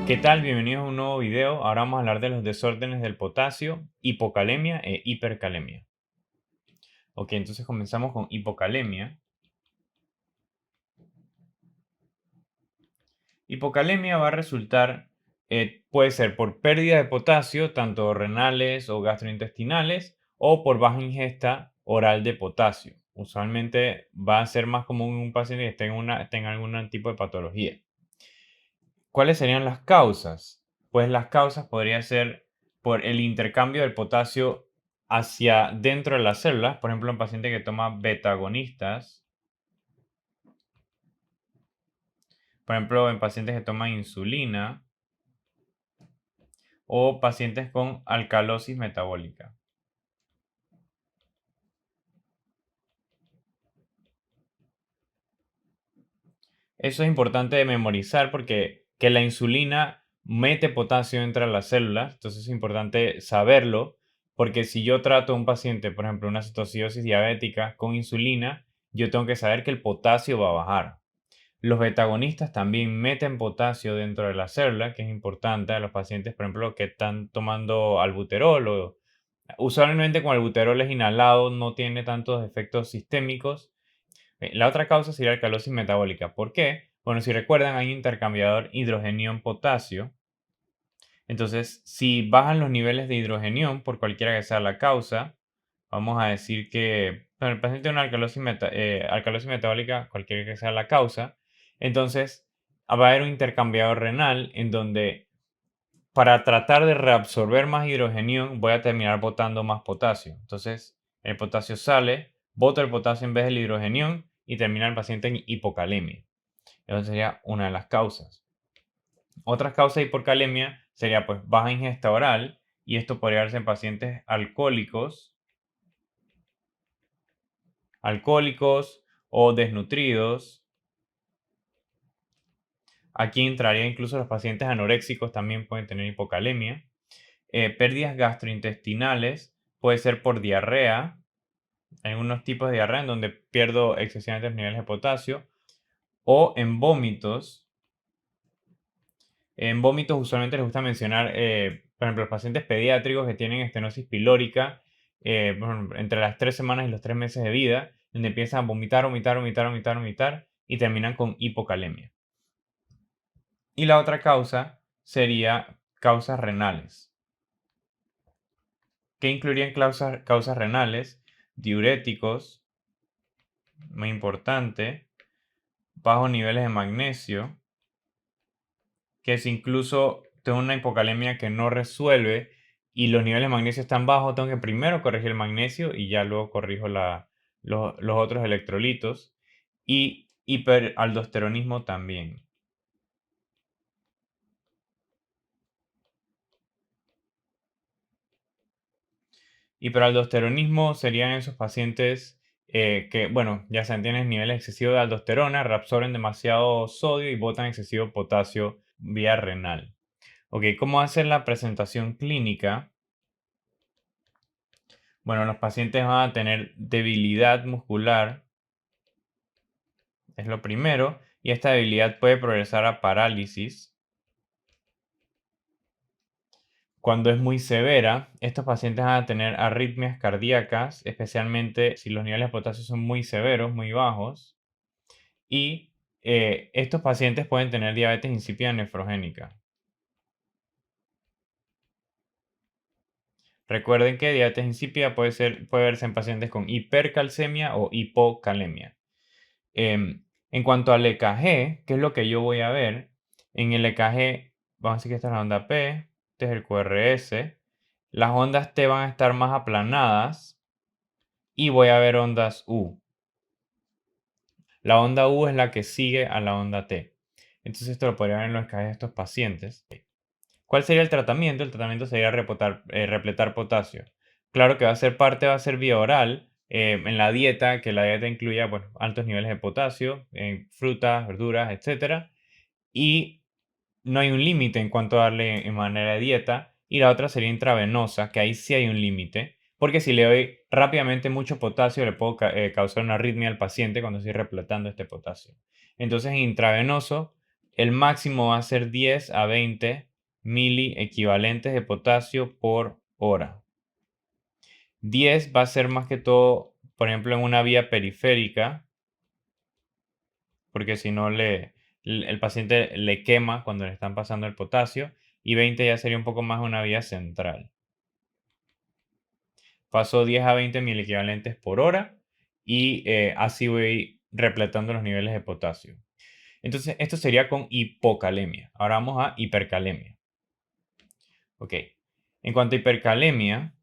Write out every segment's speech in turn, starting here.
¿Qué tal? Bienvenidos a un nuevo video. Ahora vamos a hablar de los desórdenes del potasio, hipocalemia e hipercalemia. Ok, entonces comenzamos con hipocalemia. Hipocalemia va a resultar, puede ser por pérdida de potasio, tanto renales o gastrointestinales, o por baja ingesta oral de potasio. Usualmente va a ser más común en un paciente que tenga algún tipo de patología. ¿Cuáles serían las causas? Pues las causas podrían ser por el intercambio del potasio hacia dentro de las células, por ejemplo, en paciente que toma beta-agonistas, por ejemplo, en pacientes que toman insulina o pacientes con alcalosis metabólica. Eso es importante de memorizar porque que la insulina mete potasio dentro de las células, entonces es importante saberlo, porque si yo trato a un paciente, por ejemplo, una cetoacidosis diabética con insulina, yo tengo que saber que el potasio va a bajar. Los betagonistas también meten potasio dentro de la célula, que es importante a los pacientes, por ejemplo, que están tomando albuterol usualmente con albuterol es inhalado, no tiene tantos efectos sistémicos. La otra causa sería alcalosis metabólica. ¿Por qué? Bueno, si recuerdan, hay un intercambiador hidrogenión-potasio. Entonces, si bajan los niveles de hidrogenión, por cualquiera que sea la causa, vamos a decir que bueno, el paciente tiene una alcalosis metabólica, cualquiera que sea la causa, entonces va a haber un intercambiador renal en donde para tratar de reabsorber más hidrogenión voy a terminar botando más potasio. Entonces, el potasio sale, bota el potasio en vez del hidrogenión y termina el paciente en hipocalemia. Esa sería una de las causas. Otras causas de hipocalemia sería pues baja ingesta oral y esto podría darse en pacientes alcohólicos o desnutridos. Aquí entraría incluso los pacientes anoréxicos también pueden tener hipocalemia. Pérdidas gastrointestinales puede ser por diarrea. Hay unos tipos de diarrea en donde pierdo excesivamente los niveles de potasio. O en vómitos. En vómitos usualmente les gusta mencionar, por ejemplo, los pacientes pediátricos que tienen estenosis pilórica por ejemplo, entre las 3 semanas y los 3 meses de vida, donde empiezan a vomitar, vomitar, vomitar, vomitar, vomitar y terminan con hipocalemia. Y la otra causa sería causas renales. ¿Qué incluirían causas renales? Diuréticos, muy importante, bajos niveles de magnesio, que es incluso tengo una hipocalemia que no resuelve y los niveles de magnesio están bajos, tengo que primero corregir el magnesio y ya luego corrijo los otros electrolitos. Y hiperaldosteronismo también. Hiperaldosteronismo serían esos pacientes que, bueno, ya saben, tienen niveles excesivos de aldosterona, reabsorben demasiado sodio y botan excesivo potasio vía renal. Ok, ¿cómo hacer la presentación clínica? Bueno, los pacientes van a tener debilidad muscular, es lo primero, y esta debilidad puede progresar a parálisis. Cuando es muy severa, estos pacientes van a tener arritmias cardíacas, especialmente si los niveles de potasio son muy severos, muy bajos. Y estos pacientes pueden tener diabetes insípida nefrogénica. Recuerden que diabetes insípida puede verse en pacientes con hipercalcemia o hipocalemia. En cuanto al EKG, ¿qué es lo que yo voy a ver? En el EKG, vamos a decir que esta es la onda P, este es el QRS. Las ondas T van a estar más aplanadas y voy a ver ondas U. La onda U es la que sigue a la onda T. Entonces esto lo podría ver en los EKG de estos pacientes. ¿Cuál sería el tratamiento? El tratamiento sería repletar potasio. Claro que va a ser vía oral, en la dieta, que la dieta incluya bueno, altos niveles de potasio, en frutas, verduras, etc. Y no hay un límite en cuanto a darle en manera de dieta. Y la otra sería intravenosa, que ahí sí hay un límite, porque si le doy rápidamente mucho potasio, le puedo causar una arritmia al paciente cuando estoy repletando este potasio. Entonces, intravenoso el máximo va a ser 10 a 20 mili equivalentes de potasio por hora. 10 va a ser más que todo, por ejemplo, en una vía periférica, porque si no el paciente le quema cuando le están pasando el potasio, y 20 ya sería un poco más una vía central. Paso 10 a 20 mil equivalentes por hora y así voy repletando los niveles de potasio. Entonces, esto sería con hipocalemia. Ahora vamos a hipercalemia. Ok. En cuanto a hipercalemia,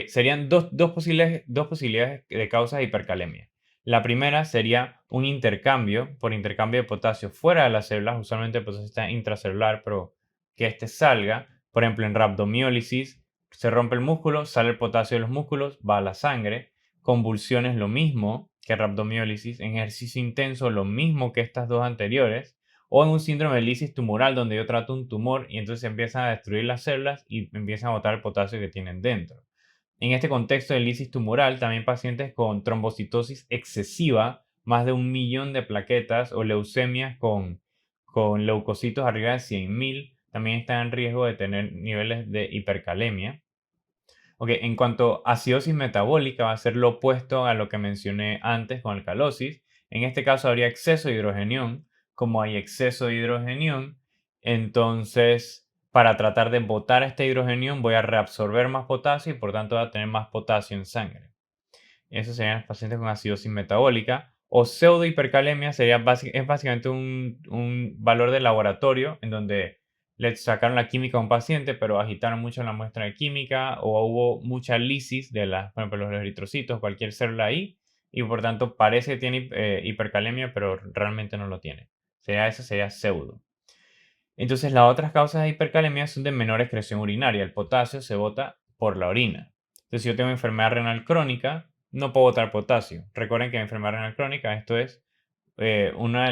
serían dos posibilidades de causas de hipercalemia. La primera sería un intercambio por intercambio de potasio fuera de las células, usualmente el potasio está intracelular, pero que este salga. Por ejemplo, en rhabdomiólisis se rompe el músculo, sale el potasio de los músculos, va a la sangre. Convulsiones lo mismo que rhabdomiólisis, en ejercicio intenso lo mismo que estas dos anteriores, o en un síndrome de lisis tumoral donde yo trato un tumor y entonces empiezan a destruir las células y empiezan a botar el potasio que tienen dentro. En este contexto de lisis tumoral, también pacientes con trombocitosis excesiva, más de 1 millón de plaquetas, o leucemias con leucocitos arriba de 100.000, también están en riesgo de tener niveles de hipercalemia. En cuanto a acidosis metabólica, va a ser lo opuesto a lo que mencioné antes con el calosis. En este caso habría exceso de hidrogenión. Como hay exceso de hidrogenión, entonces para tratar de botar este hidrogenión voy a reabsorber más potasio y por tanto voy a tener más potasio en sangre. Esos serían los pacientes con acidosis metabólica. O pseudohipercalemia es básicamente un valor de laboratorio en donde le sacaron la química a un paciente, pero agitaron mucho la muestra de química o hubo mucha lisis de por ejemplo, los eritrocitos, cualquier célula ahí, y por tanto parece que tiene hipercalemia, pero realmente no lo tiene. Eso sería pseudo. Entonces, las otras causas de hipercalemia son de menor excreción urinaria. El potasio se bota por la orina. Entonces, si yo tengo enfermedad renal crónica, no puedo botar potasio. Recuerden que la enfermedad renal crónica, esto es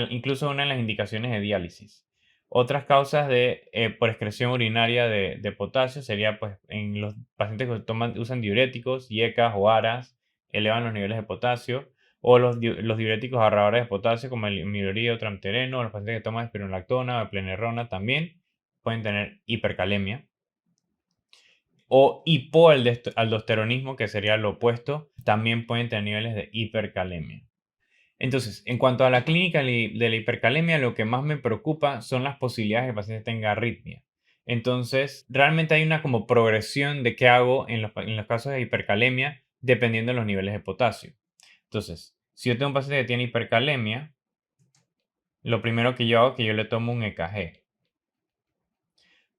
incluso una de las indicaciones de diálisis. Otras causas por excreción urinaria de potasio sería pues, en los pacientes que usan diuréticos, IECAS o ARAS, elevan los niveles de potasio, o los diuréticos ahorradores de potasio como el miloría o tramtereno, o los pacientes que toman espironolactona o eplenerona también pueden tener hipercalemia. O hipoaldosteronismo, que sería lo opuesto, también pueden tener niveles de hipercalemia. Entonces, en cuanto a la clínica de la hipercalemia, lo que más me preocupa son las posibilidades de que el paciente tenga arritmia. Entonces, realmente hay una como progresión de qué hago en los casos de hipercalemia dependiendo de los niveles de potasio. Entonces, si yo tengo un paciente que tiene hipercalemia, lo primero que yo hago es que yo le tomo un EKG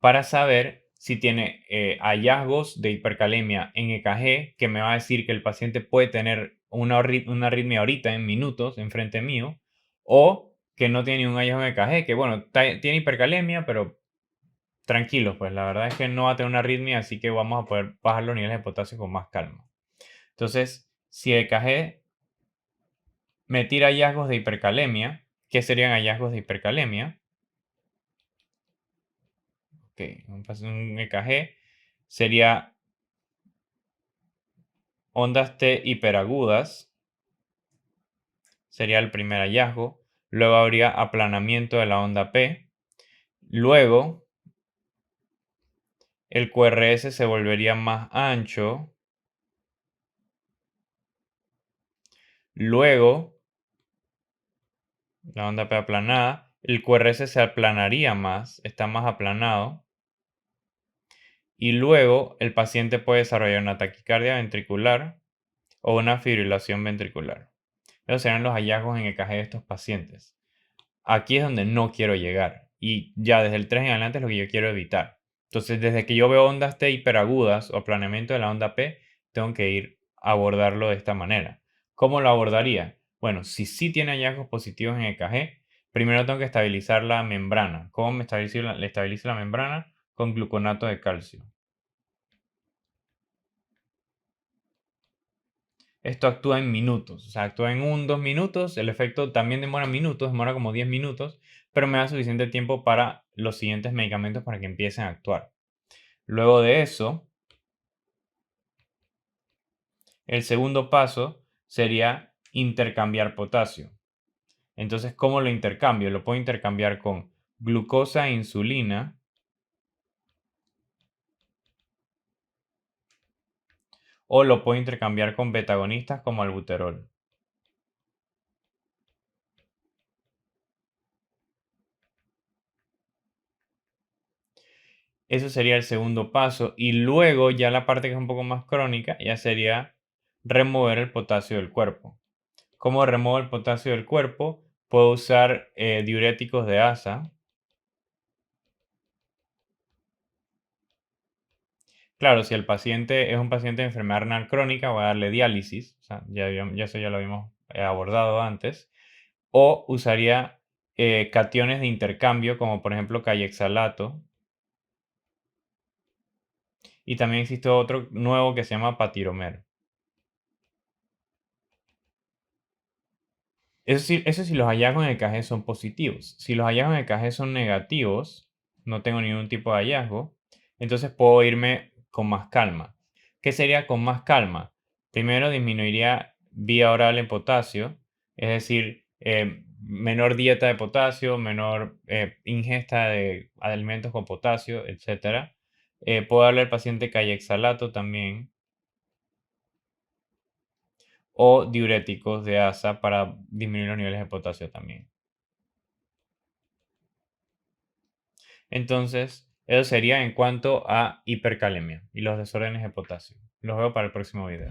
para saber si tiene hallazgos de hipercalemia en EKG, que me va a decir que el paciente puede tener una arritmia ahorita en minutos enfrente mío, o que no tiene ningún hallazgo en EKG, que bueno, tiene hipercalemia, pero tranquilo, pues la verdad es que no va a tener una arritmia, así que vamos a poder bajar los niveles de potasio con más calma. Entonces, si el EKG me tira hallazgos de hipercalemia, ¿qué serían hallazgos de hipercalemia? Un EKG sería ondas T hiperagudas, sería el primer hallazgo. Luego habría aplanamiento de la onda P. Luego, el QRS se volvería más ancho. Luego, la onda P aplanada, el QRS se aplanaría más, está más aplanado. Y luego, el paciente puede desarrollar una taquicardia ventricular o una fibrilación ventricular. Esos serán los hallazgos en EKG de estos pacientes. Aquí es donde no quiero llegar. Y ya desde el 3 en adelante es lo que yo quiero evitar. Entonces, desde que yo veo ondas T hiperagudas o planeamiento de la onda P, tengo que ir a abordarlo de esta manera. ¿Cómo lo abordaría? Bueno, si sí tiene hallazgos positivos en EKG, primero tengo que estabilizar la membrana. ¿Cómo me estabilizo la membrana? Con gluconato de calcio. Esto actúa en minutos, o sea, actúa en 1-2 minutos, el efecto también demora minutos, demora como 10 minutos, pero me da suficiente tiempo para los siguientes medicamentos para que empiecen a actuar. Luego de eso, el segundo paso sería intercambiar potasio. Entonces, ¿cómo lo intercambio? Lo puedo intercambiar con glucosa e insulina, o lo puedo intercambiar con betagonistas como albuterol. Eso sería el segundo paso. Y luego ya la parte que es un poco más crónica ya sería remover el potasio del cuerpo. ¿Cómo remuevo el potasio del cuerpo? Puedo usar diuréticos de asa. Claro, si el paciente es un paciente de enfermedad renal crónica, voy a darle diálisis. O sea, ya eso ya lo habíamos abordado antes. O usaría cationes de intercambio, como por ejemplo cayexalato. Y también existe otro nuevo que se llama patiromer. Eso sí, los hallazgos en el KG son positivos. Si los hallazgos en el KG son negativos, no tengo ningún tipo de hallazgo, entonces puedo irme con más calma. ¿Qué sería con más calma? Primero disminuiría vía oral en potasio, es decir, menor dieta de potasio, menor ingesta de alimentos con potasio, etc. Puedo darle al paciente cayexalato también, o diuréticos de asa para disminuir los niveles de potasio también. Entonces, eso sería en cuanto a hipercalemia y los desórdenes de potasio. Los veo para el próximo video.